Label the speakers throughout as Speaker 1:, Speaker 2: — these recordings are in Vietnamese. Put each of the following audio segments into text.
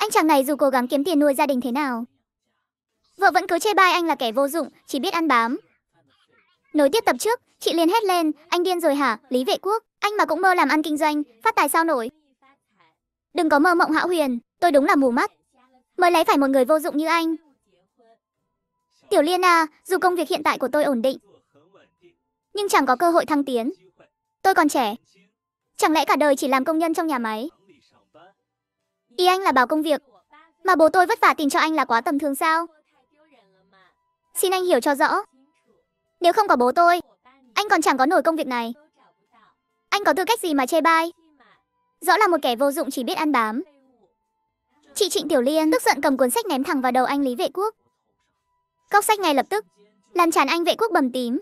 Speaker 1: Anh chàng này dù cố gắng kiếm tiền nuôi gia đình thế nào, vợ vẫn cứ chê bai anh là kẻ vô dụng, chỉ biết ăn bám. Nối tiếp tập trước, chị liền hét lên, anh điên rồi hả, Lý Vệ Quốc, anh mà cũng mơ làm ăn kinh doanh, phát tài sao nổi. Đừng có mơ mộng hão huyền, tôi đúng là mù mắt. Mới lấy phải một người vô dụng như anh. Tiểu Liên à, dù công việc hiện tại của tôi ổn định, nhưng chẳng có cơ hội thăng tiến. Tôi còn trẻ. Chẳng lẽ cả đời chỉ làm công nhân trong nhà máy? Ý anh là bảo công việc, mà bố tôi vất vả tìm cho anh là quá tầm thường sao? Xin anh hiểu cho rõ. Nếu không có bố tôi, anh còn chẳng có nổi công việc này. Anh có tư cách gì mà chê bai? Rõ là một kẻ vô dụng chỉ biết ăn bám. Chị Trịnh Tiểu Liên tức giận cầm cuốn sách ném thẳng vào đầu anh Lý Vệ Quốc. Cốc sách ngay lập tức làm trán anh Vệ Quốc bầm tím.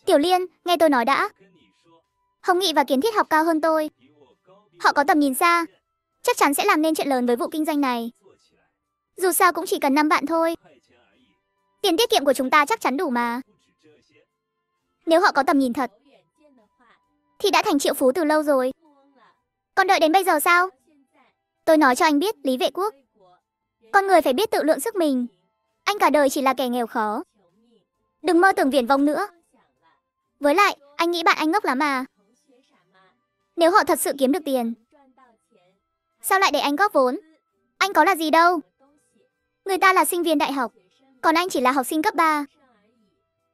Speaker 1: Tiểu Liên, nghe tôi nói đã. Hồng Nghị và Kiến Thiết học cao hơn tôi. Họ có tầm nhìn xa, chắc chắn sẽ làm nên chuyện lớn với vụ kinh doanh này. Dù sao cũng chỉ cần 5 vạn thôi. Tiền tiết kiệm của chúng ta chắc chắn đủ mà. Nếu họ có tầm nhìn thật, thì đã thành triệu phú từ lâu rồi. Còn đợi đến bây giờ sao? Tôi nói cho anh biết, Lý Vệ Quốc, con người phải biết tự lượng sức mình. Anh cả đời chỉ là kẻ nghèo khó. Đừng mơ tưởng viển vông nữa. Với lại, anh nghĩ bạn anh ngốc lắm mà. Nếu họ thật sự kiếm được tiền, sao lại để anh góp vốn? Anh có là gì đâu. Người ta là sinh viên đại học, còn anh chỉ là học sinh cấp 3.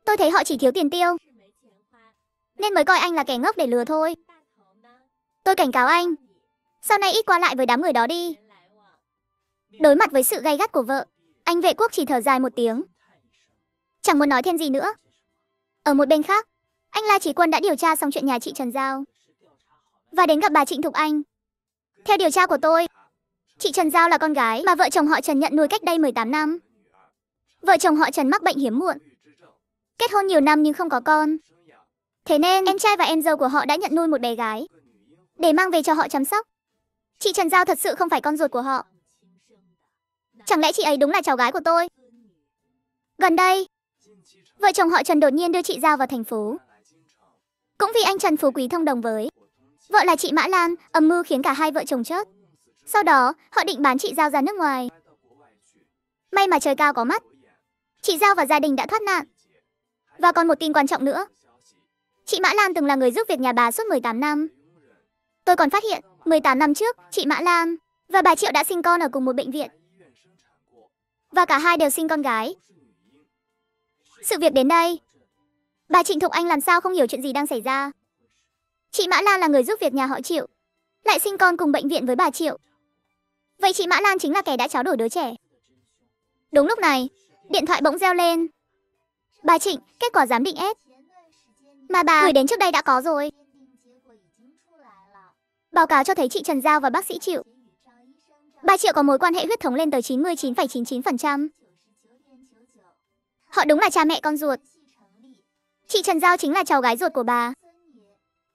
Speaker 1: Tôi thấy họ chỉ thiếu tiền tiêu, nên mới coi anh là kẻ ngốc để lừa thôi. Tôi cảnh cáo anh, sau này ít qua lại với đám người đó đi. Đối mặt với sự gay gắt của vợ, anh Vệ Quốc chỉ thở dài một tiếng, chẳng muốn nói thêm gì nữa. Ở một bên khác, anh La Chí Quân đã điều tra xong chuyện nhà chị Trần Giao và đến gặp bà Trịnh Thục Anh. Theo điều tra của tôi, chị Trần Giao là con gái mà vợ chồng họ Trần nhận nuôi cách đây 18 năm. Vợ chồng họ Trần mắc bệnh hiếm muộn, kết hôn nhiều năm nhưng không có con. Thế nên em trai và em dâu của họ đã nhận nuôi một bé gái để mang về cho họ chăm sóc. Chị Trần Giao thật sự không phải con ruột của họ. Chẳng lẽ chị ấy đúng là cháu gái của tôi? Gần đây, vợ chồng họ Trần đột nhiên đưa chị Giao vào thành phố. Cũng vì anh Trần phú quý thông đồng với vợ là chị Mã Lan, âm mưu khiến cả hai vợ chồng chớt. Sau đó, họ định bán chị Giao ra nước ngoài. May mà trời cao có mắt, chị Giao và gia đình đã thoát nạn. Và còn một tin quan trọng nữa. Chị Mã Lan từng là người giúp việc nhà bà suốt 18 năm. Tôi còn phát hiện, 18 năm trước, chị Mã Lan và bà Triệu đã sinh con ở cùng một bệnh viện. Và cả hai đều sinh con gái. Sự việc đến đây, bà Trịnh Thục Anh làm sao không hiểu chuyện gì đang xảy ra. Chị Mã Lan là người giúp việc nhà họ Triệu, lại sinh con cùng bệnh viện với bà Triệu. Vậy chị Mã Lan chính là kẻ đã tráo đổi đứa trẻ. Đúng lúc này, điện thoại bỗng reo lên. Bà Trịnh, kết quả giám định S mà bà gửi đến trước đây đã có rồi. Báo cáo cho thấy chị Trần Giao và bác sĩ Triệu, bà Triệu có mối quan hệ huyết thống lên tới 99,99%. Họ đúng là cha mẹ con ruột. Chị Trần Giao chính là cháu gái ruột của bà.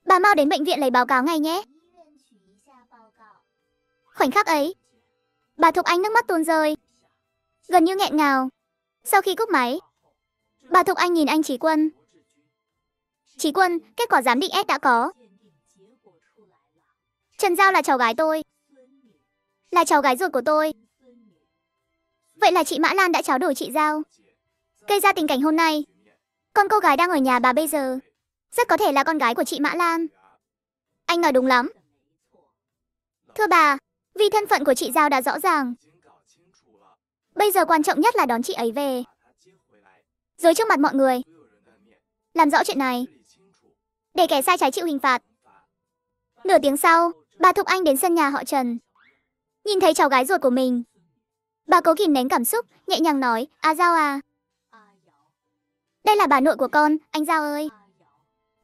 Speaker 1: Bà mau đến bệnh viện lấy báo cáo ngay nhé. Khoảnh khắc ấy, bà Thục Anh nước mắt tuôn rơi, gần như nghẹn ngào. Sau khi cúp máy, bà Thục Anh nhìn anh Chí Quân. Chí Quân, kết quả giám định S đã có. Trần Giao là cháu gái tôi, là cháu gái ruột của tôi. Vậy là chị Mã Lan đã tráo đổi chị Giao, gây ra tình cảnh hôm nay. Con cô gái đang ở nhà bà bây giờ rất có thể là con gái của chị Mã Lan. Anh nói đúng lắm. Thưa bà, vì thân phận của chị Giao đã rõ ràng, bây giờ quan trọng nhất là đón chị ấy về, rồi trước mặt mọi người làm rõ chuyện này, để kẻ sai trái chịu hình phạt. Nửa tiếng sau, bà Thục Anh đến sân nhà họ Trần. Nhìn thấy cháu gái ruột của mình, bà cố kìm nén cảm xúc, nhẹ nhàng nói, à Giao à, đây là bà nội của con, anh Giao ơi.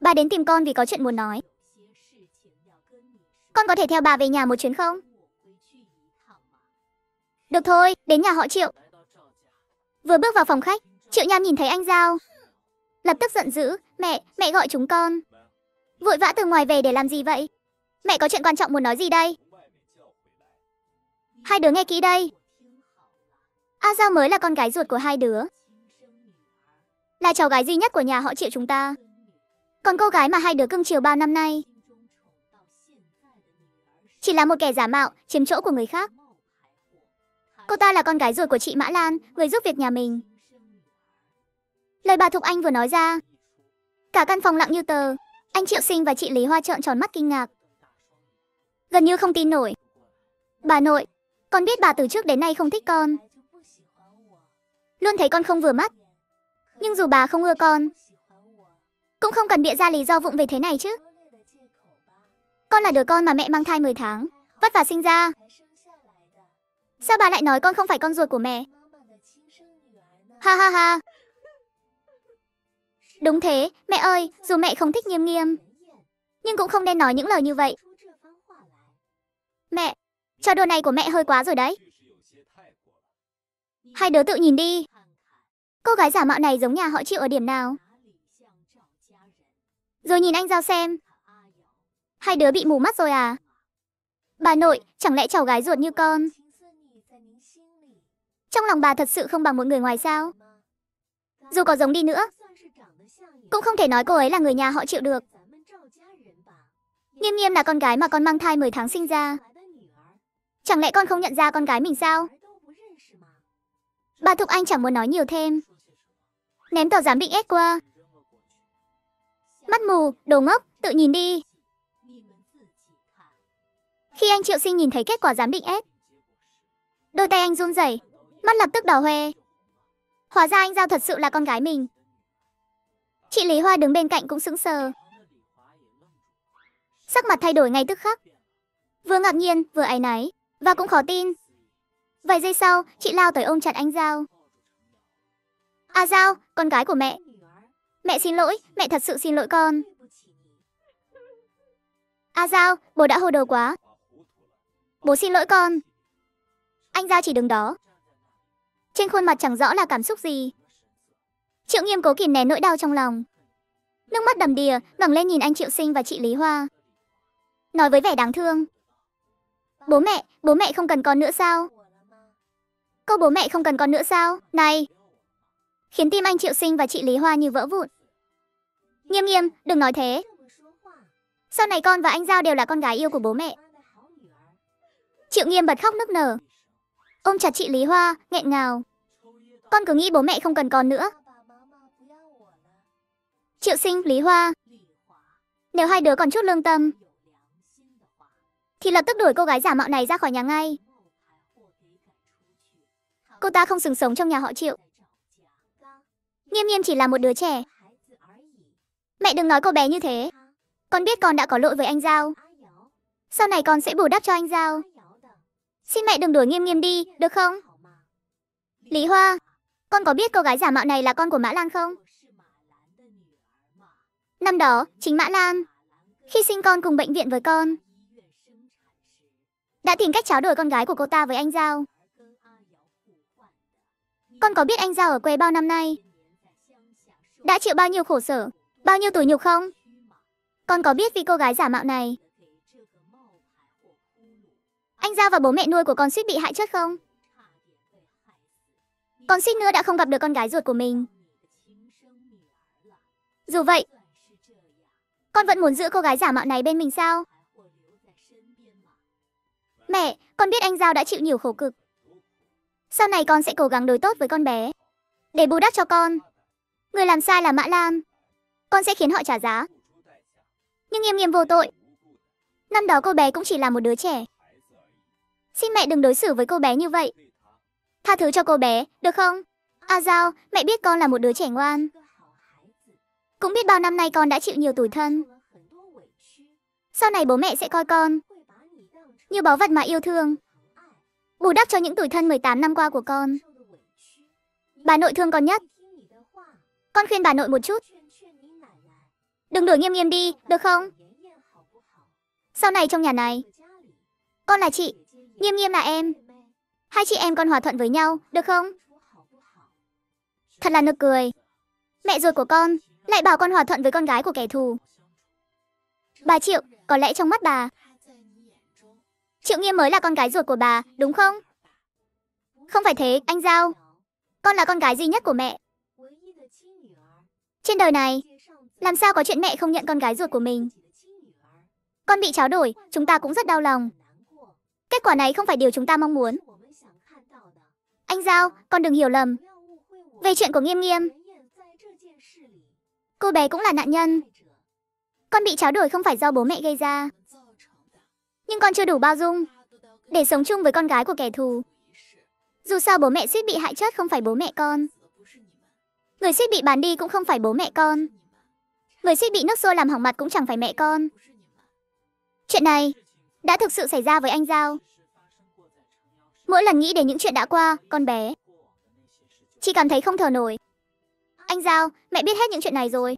Speaker 1: Bà đến tìm con vì có chuyện muốn nói. Con có thể theo bà về nhà một chuyến không? Được thôi, đến nhà họ Triệu. Vừa bước vào phòng khách, Triệu Nham nhìn thấy anh Giao, lập tức giận dữ, mẹ gọi chúng con vội vã từ ngoài về để làm gì vậy? Mẹ có chuyện quan trọng muốn nói gì đây? Hai đứa nghe kỹ đây. A Giao mới là con gái ruột của hai đứa, là cháu gái duy nhất của nhà họ Triệu chúng ta. Còn cô gái mà hai đứa cưng chiều bao năm nay chỉ là một kẻ giả mạo, chiếm chỗ của người khác. Cô ta là con gái ruột của chị Mã Lan, người giúp việc nhà mình. Lời bà Thục Anh vừa nói ra, cả căn phòng lặng như tờ. Anh Triệu Sinh và chị Lý Hoa trợn tròn mắt kinh ngạc, gần như không tin nổi. Bà nội, con biết bà từ trước đến nay không thích con, luôn thấy con không vừa mắt. Nhưng dù bà không ưa con, cũng không cần bịa ra lý do vụng về thế này chứ. Con là đứa con mà mẹ mang thai 10 tháng, vất vả sinh ra. Sao bà lại nói con không phải con ruột của mẹ? Ha ha ha. Đúng thế, mẹ ơi, dù mẹ không thích Nghiêm Nghiêm, nhưng cũng không nên nói những lời như vậy. Mẹ, trò đùa này của mẹ hơi quá rồi đấy. Hai đứa tự nhìn đi. Cô gái giả mạo này giống nhà họ Triệu ở điểm nào? Rồi nhìn anh Giao xem. Hai đứa bị mù mắt rồi à? Bà nội, chẳng lẽ cháu gái ruột như con, trong lòng bà thật sự không bằng một người ngoài sao? Dù có giống đi nữa, cũng không thể nói cô ấy là người nhà họ Triệu được. Nghiêm Nghiêm là con gái mà con mang thai 10 tháng sinh ra. Chẳng lẽ con không nhận ra con gái mình sao? Bà Thục Anh chẳng muốn nói nhiều thêm, ném tờ giám định S qua. Mắt mù, đồ ngốc, tự nhìn đi. Khi anh Triệu Sinh nhìn thấy kết quả giám định S, đôi tay anh run rẩy, mắt lập tức đỏ hoe. Hóa ra anh Giao thật sự là con gái mình. Chị Lý Hoa đứng bên cạnh cũng sững sờ, sắc mặt thay đổi ngay tức khắc, vừa ngạc nhiên, vừa áy náy, và cũng khó tin. Vài giây sau, chị lao tới ôm chặt anh Giao. À Giao, con gái của mẹ. Mẹ xin lỗi, mẹ thật sự xin lỗi con. À Giao, bố đã hồ đồ quá. Bố xin lỗi con. Anh Giao chỉ đứng đó, trên khuôn mặt chẳng rõ là cảm xúc gì. Triệu Nghiêm cố kìm nén nỗi đau trong lòng, nước mắt đầm đìa, ngẩng lên nhìn anh Triệu Sinh và chị Lý Hoa, nói với vẻ đáng thương. Bố mẹ không cần con nữa sao? Câu bố mẹ không cần con nữa sao? Này! Khiến tim anh Triệu Sinh và chị Lý Hoa như vỡ vụn. Nghiêm Nghiêm, đừng nói thế. Sau này con và anh Giao đều là con gái yêu của bố mẹ. Triệu Nghiêm bật khóc nức nở, ôm chặt chị Lý Hoa, nghẹn ngào. Con cứ nghĩ bố mẹ không cần con nữa. Triệu Sinh, Lý Hoa, nếu hai đứa còn chút lương tâm, thì lập tức đuổi cô gái giả mạo này ra khỏi nhà ngay. Cô ta không xứng sống trong nhà họ Triệu. Nghiêm Nghiêm chỉ là một đứa trẻ. Mẹ đừng nói cô bé như thế. Con biết con đã có lỗi với anh Giao. Sau này con sẽ bù đắp cho anh Giao. Xin mẹ đừng đuổi Nghiêm Nghiêm đi, được không? Lý Hoa, con có biết cô gái giả mạo này là con của Mã Lan không? Năm đó, chính Mã Lan, khi sinh con cùng bệnh viện với con, đã tìm cách tráo đổi con gái của cô ta với anh Giao. Con có biết anh Giao ở quê bao năm nay đã chịu bao nhiêu khổ sở, bao nhiêu tủi nhục không? Con có biết vì cô gái giả mạo này, anh Giao và bố mẹ nuôi của con suýt bị hại chết không? Con suýt nữa đã không gặp được con gái ruột của mình. Dù vậy, con vẫn muốn giữ cô gái giả mạo này bên mình sao? Mẹ, con biết anh Giao đã chịu nhiều khổ cực. Sau này con sẽ cố gắng đối tốt với con bé, để bù đắp cho con. Người làm sai là Mã Lan, con sẽ khiến họ trả giá. Nhưng Nghiêm Nghiêm vô tội. Năm đó cô bé cũng chỉ là một đứa trẻ. Xin mẹ đừng đối xử với cô bé như vậy. Tha thứ cho cô bé, được không? À Giao, mẹ biết con là một đứa trẻ ngoan. Cũng biết bao năm nay con đã chịu nhiều tủi thân. Sau này bố mẹ sẽ coi con như báu vật mà yêu thương, bù đắp cho những tủi thân 18 năm qua của con. Bà nội thương con nhất. Con khuyên bà nội một chút, đừng đuổi Nghiêm Nghiêm đi, được không? Sau này trong nhà này, con là chị, Nghiêm Nghiêm là em. Hai chị em con hòa thuận với nhau, được không? Thật là nực cười. Mẹ ruột của con lại bảo con hòa thuận với con gái của kẻ thù. Bà Triệu, có lẽ trong mắt bà, Triệu Nghiêm mới là con gái ruột của bà, đúng không? Không phải thế, anh Giao. Con là con gái duy nhất của mẹ. Trên đời này, làm sao có chuyện mẹ không nhận con gái ruột của mình? Con bị tráo đổi, chúng ta cũng rất đau lòng. Kết quả này không phải điều chúng ta mong muốn. Anh Giao, con đừng hiểu lầm. Về chuyện của Nghiêm Nghiêm, cô bé cũng là nạn nhân. Con bị tráo đổi không phải do bố mẹ gây ra. Nhưng con chưa đủ bao dung để sống chung với con gái của kẻ thù. Dù sao bố mẹ suýt bị hại chết không phải bố mẹ con. Người suýt bị bán đi cũng không phải bố mẹ con. Người suýt bị nước sôi làm hỏng mặt cũng chẳng phải mẹ con. Chuyện này đã thực sự xảy ra với anh Giao. Mỗi lần nghĩ đến những chuyện đã qua, con bé chỉ cảm thấy không thở nổi. Anh Giao, mẹ biết hết những chuyện này rồi.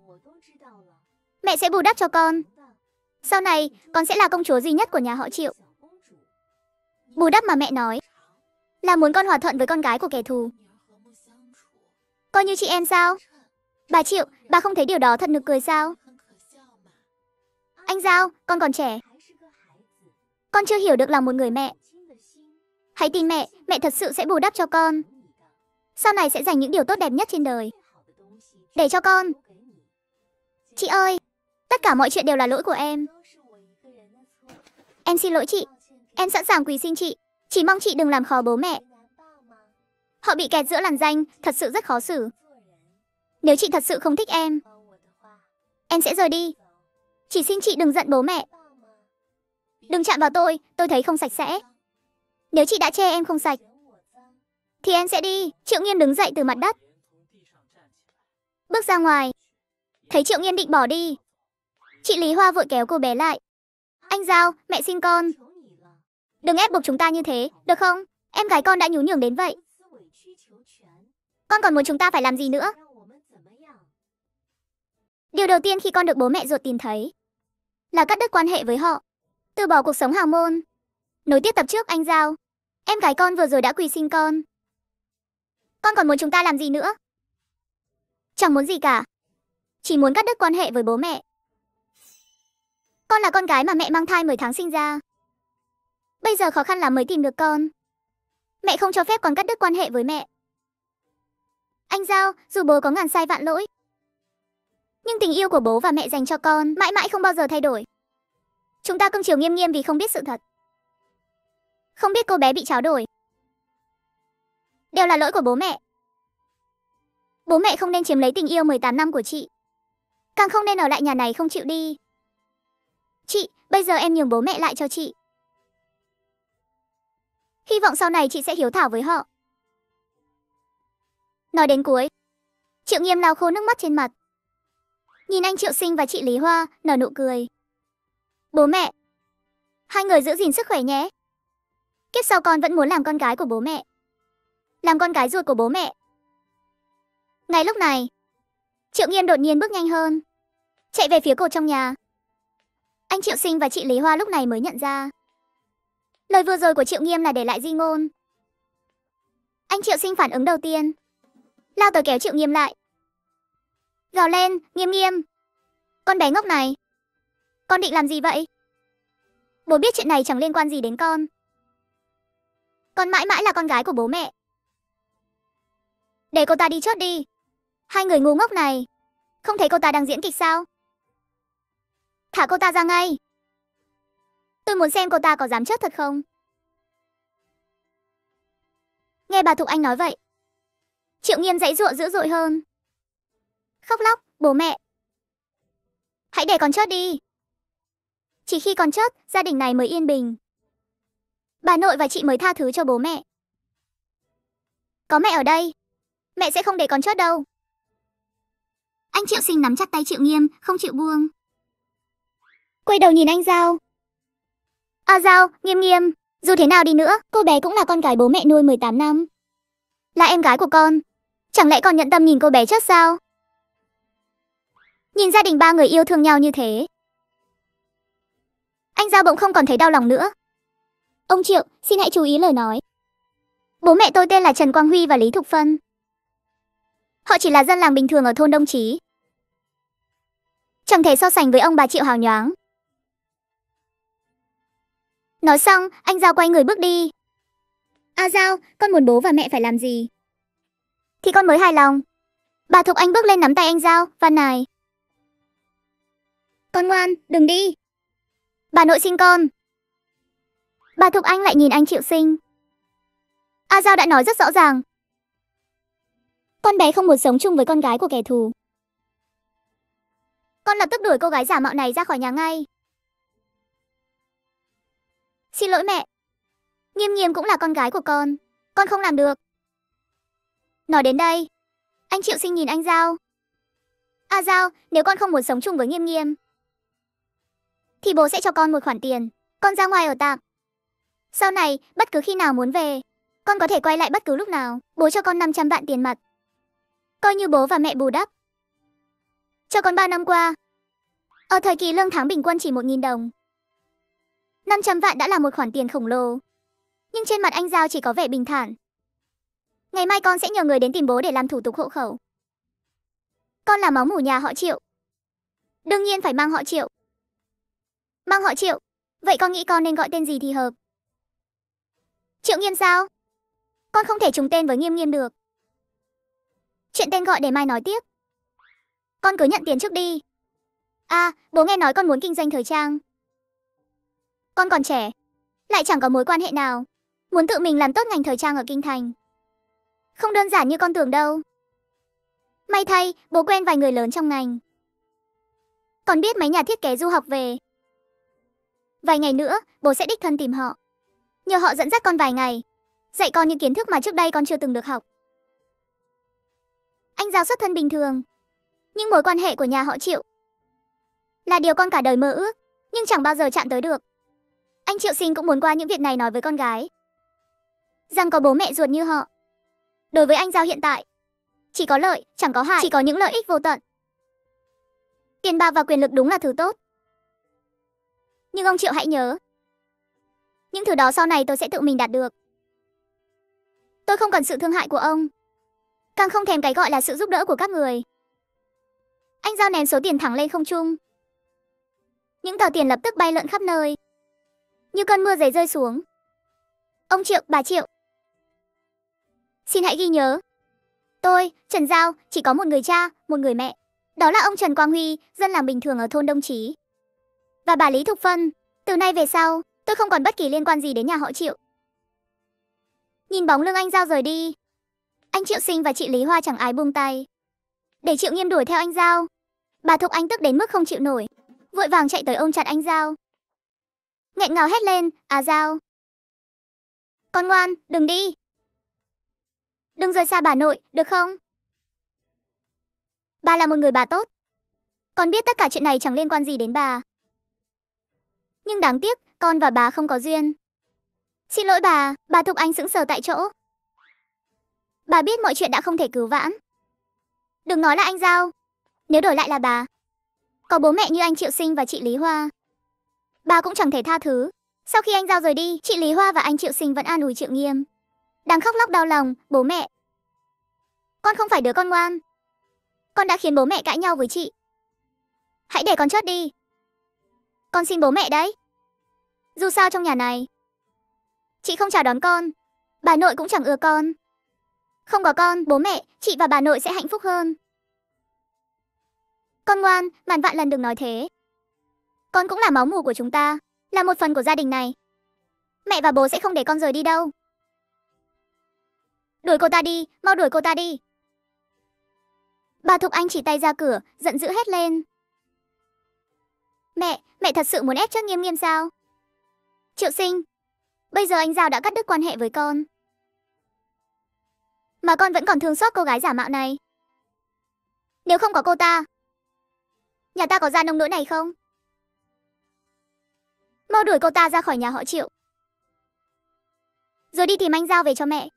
Speaker 1: Mẹ sẽ bù đắp cho con. Sau này, con sẽ là công chúa duy nhất của nhà họ Triệu. Bù đắp mà mẹ nói là muốn con hòa thuận với con gái của kẻ thù. Coi như chị em sao? Bà Triệu, bà không thấy điều đó thật nực cười sao? Anh Giao, con còn trẻ. Con chưa hiểu được lòng một người mẹ. Hãy tin mẹ, mẹ thật sự sẽ bù đắp cho con. Sau này sẽ dành những điều tốt đẹp nhất trên đời để cho con. Chị ơi, tất cả mọi chuyện đều là lỗi của em. Em xin lỗi chị. Em sẵn sàng quỳ xin chị. Chỉ mong chị đừng làm khó bố mẹ. Họ bị kẹt giữa làn ranh, thật sự rất khó xử. Nếu chị thật sự không thích em sẽ rời đi. Chỉ xin chị đừng giận bố mẹ. Đừng chạm vào tôi thấy không sạch sẽ. Nếu chị đã chê em không sạch, thì em sẽ đi. Triệu Nghiên đứng dậy từ mặt đất, bước ra ngoài. Thấy Triệu Nghiên định bỏ đi, chị Lý Hoa vội kéo cô bé lại. Anh Giao, mẹ xin con. Đừng ép buộc chúng ta như thế, được không? Em gái con đã nhún nhường đến vậy. Con còn muốn chúng ta phải làm gì nữa? Điều đầu tiên khi con được bố mẹ ruột tìm thấy là cắt đứt quan hệ với họ, từ bỏ cuộc sống hào môn, nối tiếp tập trước. Anh Giao, em gái con vừa rồi đã quỳ xin con. Con còn muốn chúng ta làm gì nữa? Chẳng muốn gì cả. Chỉ muốn cắt đứt quan hệ với bố mẹ. Con là con gái mà mẹ mang thai 10 tháng sinh ra. Bây giờ khó khăn lắm mới tìm được con. Mẹ không cho phép con cắt đứt quan hệ với mẹ. Anh Giao, dù bố có ngàn sai vạn lỗi, nhưng tình yêu của bố và mẹ dành cho con mãi mãi không bao giờ thay đổi. Chúng ta cưng chiều Nghiêm Nghiêm vì không biết sự thật. Không biết cô bé bị tráo đổi. Đều là lỗi của bố mẹ. Bố mẹ không nên chiếm lấy tình yêu 18 năm của chị. Càng không nên ở lại nhà này không chịu đi. Chị, bây giờ em nhường bố mẹ lại cho chị. Hy vọng sau này chị sẽ hiếu thảo với họ. Nói đến cuối, Triệu Nghiêm lau khô nước mắt trên mặt. Nhìn anh Triệu Sinh và chị Lý Hoa, nở nụ cười. Bố mẹ, hai người giữ gìn sức khỏe nhé. Kiếp sau con vẫn muốn làm con gái của bố mẹ. Làm con gái ruột của bố mẹ. Ngay lúc này, Triệu Nghiêm đột nhiên bước nhanh hơn, chạy về phía cột trong nhà. Anh Triệu Sinh và chị Lý Hoa lúc này mới nhận ra lời vừa rồi của Triệu Nghiêm là để lại di ngôn. Anh Triệu Sinh phản ứng đầu tiên, lao tới kéo Triệu Nghiêm lại, gào lên, Nghiêm Nghiêm, con bé ngốc này, con định làm gì vậy? Bố biết chuyện này chẳng liên quan gì đến con. Con mãi mãi là con gái của bố mẹ. Để cô ta đi chốt đi. Hai người ngu ngốc này, không thấy cô ta đang diễn kịch sao? Thả cô ta ra ngay. Tôi muốn xem cô ta có dám chết thật không. Nghe bà Thục Anh nói vậy, Triệu Nghiêm giãy giụa dữ dội hơn, khóc lóc, bố mẹ, hãy để con chết đi. Chỉ khi con chết, gia đình này mới yên bình. Bà nội và chị mới tha thứ cho bố mẹ. Có mẹ ở đây, mẹ sẽ không để con chết đâu. Anh Triệu Sinh nắm chặt tay Triệu Nghiêm, không chịu buông. Quay đầu nhìn anh Giao. À Giao, Nghiêm Nghiêm, dù thế nào đi nữa, cô bé cũng là con gái bố mẹ nuôi 18 năm. Là em gái của con. Chẳng lẽ con nhận tâm nhìn cô bé chết sao? Nhìn gia đình ba người yêu thương nhau như thế, anh Giao bỗng không còn thấy đau lòng nữa. Ông Triệu, xin hãy chú ý lời nói. Bố mẹ tôi tên là Trần Quang Huy và Lý Thục Phân. Họ chỉ là dân làng bình thường ở thôn Đông Chí, chẳng thể so sánh với ông bà Triệu hào nhoáng. Nói xong, anh Giao quay người bước đi. À Giao, con muốn bố và mẹ phải làm gì thì con mới hài lòng. Bà Thục Anh bước lên nắm tay anh Giao, van nài. Con ngoan, đừng đi. Bà nội xin con. Bà Thục Anh lại nhìn anh Triệu Sinh. A Giao đã nói rất rõ ràng. Con bé không muốn sống chung với con gái của kẻ thù. Con lập tức đuổi cô gái giả mạo này ra khỏi nhà ngay. Xin lỗi mẹ. Nghiêm Nghiêm cũng là con gái của con không làm được. Nói đến đây, anh Triệu Sinh nhìn anh Giao. A Giao, nếu con không muốn sống chung với Nghiêm Nghiêm, thì bố sẽ cho con một khoản tiền, con ra ngoài ở tạm. Sau này, bất cứ khi nào muốn về, con có thể quay lại bất cứ lúc nào. Bố cho con 500 vạn tiền mặt, coi như bố và mẹ bù đắp cho con 3 năm qua. Ở thời kỳ lương tháng bình quân chỉ 1.000 đồng. 500 vạn đã là một khoản tiền khổng lồ. Nhưng trên mặt anh Giao chỉ có vẻ bình thản. Ngày mai con sẽ nhờ người đến tìm bố để làm thủ tục hộ khẩu. Con là máu mủ nhà họ Triệu, đương nhiên phải mang họ Triệu. Mang họ Triệu, vậy con nghĩ con nên gọi tên gì thì hợp? Triệu Nghiêm sao? Con không thể trùng tên với Nghiêm Nghiêm được. Chuyện tên gọi để mai nói tiếp. Con cứ nhận tiền trước đi. À, bố nghe nói con muốn kinh doanh thời trang. Con còn trẻ, lại chẳng có mối quan hệ nào. Muốn tự mình làm tốt ngành thời trang ở Kinh Thành. Không đơn giản như con tưởng đâu. May thay, bố quen vài người lớn trong ngành. Còn biết mấy nhà thiết kế du học về. Vài ngày nữa, bố sẽ đích thân tìm họ. Nhờ họ dẫn dắt con vài ngày. Dạy con những kiến thức mà trước đây con chưa từng được học. Anh Giao xuất thân bình thường. Nhưng mối quan hệ của nhà họ Triệu là điều con cả đời mơ ước, nhưng chẳng bao giờ chạm tới được. Anh Triệu Sinh cũng muốn qua những việc này nói với con gái. Rằng có bố mẹ ruột như họ. Đối với anh Giao hiện tại, chỉ có lợi, chẳng có hại, chỉ có những lợi ích vô tận. Tiền bạc và quyền lực đúng là thứ tốt. Nhưng ông Triệu hãy nhớ, những thứ đó sau này tôi sẽ tự mình đạt được. Tôi không cần sự thương hại của ông, càng không thèm cái gọi là sự giúp đỡ của các người. Anh Giao ném số tiền thẳng lên không trung. Những tờ tiền lập tức bay lượn khắp nơi, như cơn mưa giấy rơi xuống. Ông Triệu, bà Triệu, xin hãy ghi nhớ, tôi, Trần Giao, chỉ có một người cha, một người mẹ. Đó là ông Trần Quang Huy, dân làm bình thường ở thôn Đông Chí. Và bà Lý Thục Phân. Từ nay về sau, tôi không còn bất kỳ liên quan gì đến nhà họ Triệu. Nhìn bóng lưng anh Giao rời đi, anh Triệu Sinh và chị Lý Hoa chẳng ai buông tay. Để Triệu Nghiêm đuổi theo anh Giao. Bà Thục Anh tức đến mức không chịu nổi, vội vàng chạy tới ôm chặt anh Giao. Nghẹn ngào hét lên, à Giao, con ngoan, đừng đi. Đừng rời xa bà nội, được không? Bà là một người bà tốt. Con biết tất cả chuyện này chẳng liên quan gì đến bà. Nhưng đáng tiếc, con và bà không có duyên. Xin lỗi bà Thục Anh sững sờ tại chỗ. Bà biết mọi chuyện đã không thể cứu vãn. Đừng nói là anh Giao. Nếu đổi lại là bà, có bố mẹ như anh Triệu Sinh và chị Lý Hoa, bà cũng chẳng thể tha thứ. Sau khi anh Giao rời đi, chị Lý Hoa và anh Triệu Sinh vẫn an ủi Triệu Nghiêm. Đang khóc lóc đau lòng, bố mẹ, con không phải đứa con ngoan. Con đã khiến bố mẹ cãi nhau với chị. Hãy để con chớt đi. Con xin bố mẹ đấy. Dù sao trong nhà này, chị không chào đón con, bà nội cũng chẳng ưa con. Không có con, bố mẹ, chị và bà nội sẽ hạnh phúc hơn. Con ngoan, ngàn vạn lần đừng nói thế. Con cũng là máu mủ của chúng ta, là một phần của gia đình này. Mẹ và bố sẽ không để con rời đi đâu. Đuổi cô ta đi, mau đuổi cô ta đi. Bà Thục Anh chỉ tay ra cửa, giận dữ hét lên. Mẹ thật sự muốn ép cho Nghiêm Nghiêm sao? Triệu Sinh, bây giờ anh Giao đã cắt đứt quan hệ với con, mà con vẫn còn thương xót cô gái giả mạo này. Nếu không có cô ta, nhà ta có ra nông nỗi này không? Mau đuổi cô ta ra khỏi nhà họ Triệu, rồi đi tìm anh Giao về cho mẹ.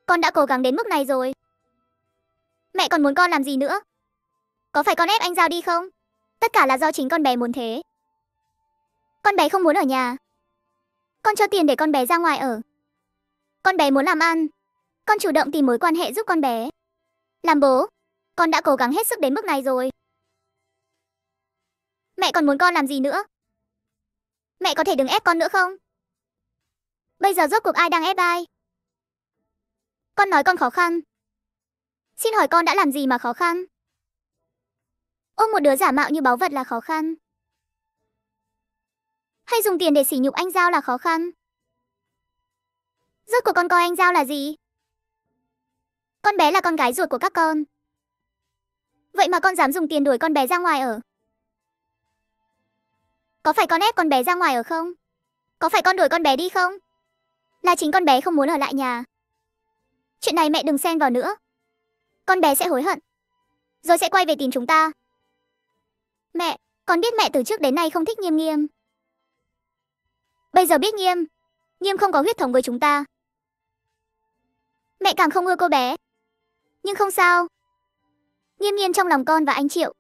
Speaker 1: Con đã cố gắng đến mức này rồi, mẹ còn muốn con làm gì nữa? Có phải con ép anh Giao đi không? Tất cả là do chính con bé muốn thế. Con bé không muốn ở nhà, con cho tiền để con bé ra ngoài ở. Con bé muốn làm ăn, con chủ động tìm mối quan hệ giúp con bé. Làm bố, con đã cố gắng hết sức đến mức này rồi. Mẹ còn muốn con làm gì nữa? Mẹ có thể đừng ép con nữa không? Bây giờ rốt cuộc ai đang ép ai? Con nói con khó khăn. Xin hỏi con đã làm gì mà khó khăn? Ôm một đứa giả mạo như báu vật là khó khăn, Hay dùng tiền để sỉ nhục anh Giao là khó khăn? Rốt cuộc con coi anh Giao là gì? Con bé là con gái ruột của các con. Vậy mà con dám dùng tiền đuổi con bé ra ngoài ở. Có phải con ép con bé ra ngoài ở không? Có phải con đuổi con bé đi không? Là chính con bé không muốn ở lại nhà. Chuyện này mẹ đừng xen vào nữa. Con bé sẽ hối hận. Rồi sẽ quay về tìm chúng ta. Mẹ, con biết mẹ từ trước đến nay không thích Nghiêm Nghiêm. Bây giờ biết Nghiêm không có huyết thống với chúng ta. Mẹ càng không ưa cô bé. Nhưng không sao. Nghiêm Nghiêm trong lòng con và anh Triệu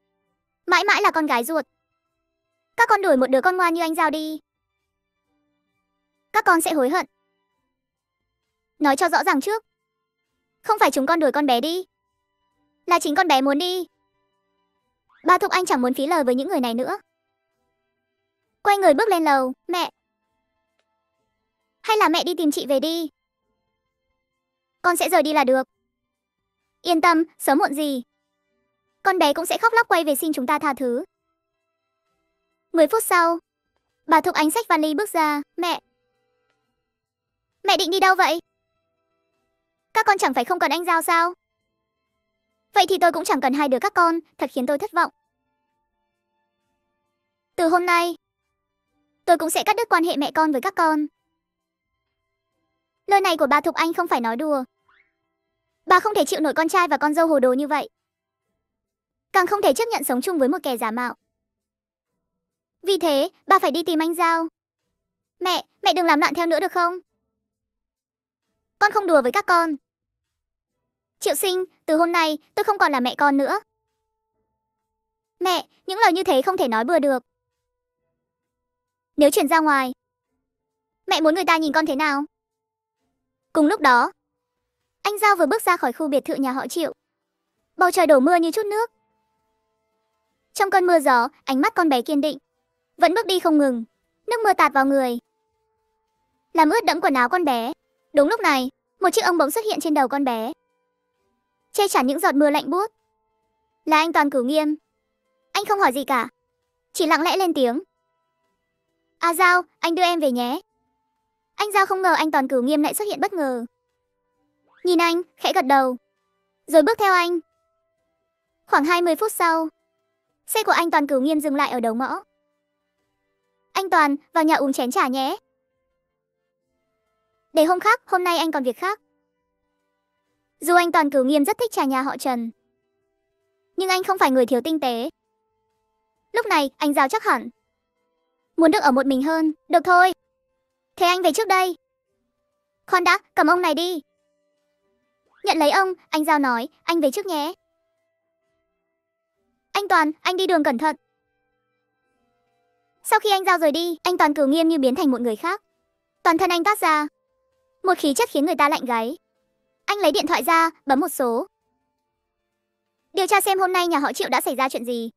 Speaker 1: mãi mãi là con gái ruột. Các con đuổi một đứa con ngoan như anh Giao đi. Các con sẽ hối hận. Nói cho rõ ràng trước. Không phải chúng con đuổi con bé đi. Là chính con bé muốn đi. Bà Thục Anh chẳng muốn phí lời với những người này nữa. Quay người bước lên lầu. Mẹ. Hay là mẹ đi tìm chị về đi. Con sẽ rời đi là được. Yên tâm, sớm muộn gì con bé cũng sẽ khóc lóc quay về xin chúng ta tha thứ. 10 phút sau, bà Thục Anh xách vali bước ra. Mẹ. Mẹ định đi đâu vậy? Các con chẳng phải không cần anh Giao sao? Vậy thì tôi cũng chẳng cần hai đứa các con, thật khiến tôi thất vọng. Từ hôm nay, tôi cũng sẽ cắt đứt quan hệ mẹ con với các con. Lời này của bà Thục Anh không phải nói đùa. Bà không thể chịu nổi con trai và con dâu hồ đồ như vậy. Càng không thể chấp nhận sống chung với một kẻ giả mạo. Vì thế, bà phải đi tìm anh Giao. Mẹ đừng làm loạn theo nữa được không? Con không đùa với các con. Triệu Sinh, từ hôm nay tôi không còn là mẹ con nữa. Mẹ, những lời như thế không thể nói bừa được. Nếu chuyển ra ngoài, mẹ muốn người ta nhìn con thế nào? Cùng lúc đó, anh Giao vừa bước ra khỏi khu biệt thự nhà họ Triệu. Bầu trời đổ mưa như chút nước. Trong cơn mưa gió, ánh mắt con bé kiên định, vẫn bước đi không ngừng. Nước mưa tạt vào người, làm ướt đẫm quần áo con bé. Đúng lúc này, một chiếc ống bỗng xuất hiện trên đầu con bé, che chắn những giọt mưa lạnh buốt. Là anh Toàn Cửu Nghiêm. Anh không hỏi gì cả, chỉ lặng lẽ lên tiếng. À Giao, anh đưa em về nhé. Anh Giao không ngờ anh Toàn Cửu Nghiêm lại xuất hiện bất ngờ. Nhìn anh, khẽ gật đầu, rồi bước theo anh. Khoảng 20 phút sau, xe của anh Toàn Cửu Nghiêm dừng lại ở đầu ngõ. Anh Toàn, vào nhà uống chén trà nhé. Để hôm khác, hôm nay anh còn việc khác. Dù anh Toàn Cửu Nghiêm rất thích trà nhà họ Trần, nhưng anh không phải người thiếu tinh tế. Lúc này, anh Giao chắc hẳn muốn được ở một mình hơn. Được thôi, thế anh về trước đây. Khoan đã, cầm ông này đi. Nhận lấy ông, anh Giao nói, anh về trước nhé. Anh Toàn, anh đi đường cẩn thận. Sau khi anh Giao rời đi, anh Toàn Cửu Nghiêm như biến thành một người khác. Toàn thân anh toát ra một khí chất khiến người ta lạnh gáy. Anh lấy điện thoại ra, bấm một số. Điều tra xem hôm nay nhà họ Triệu đã xảy ra chuyện gì.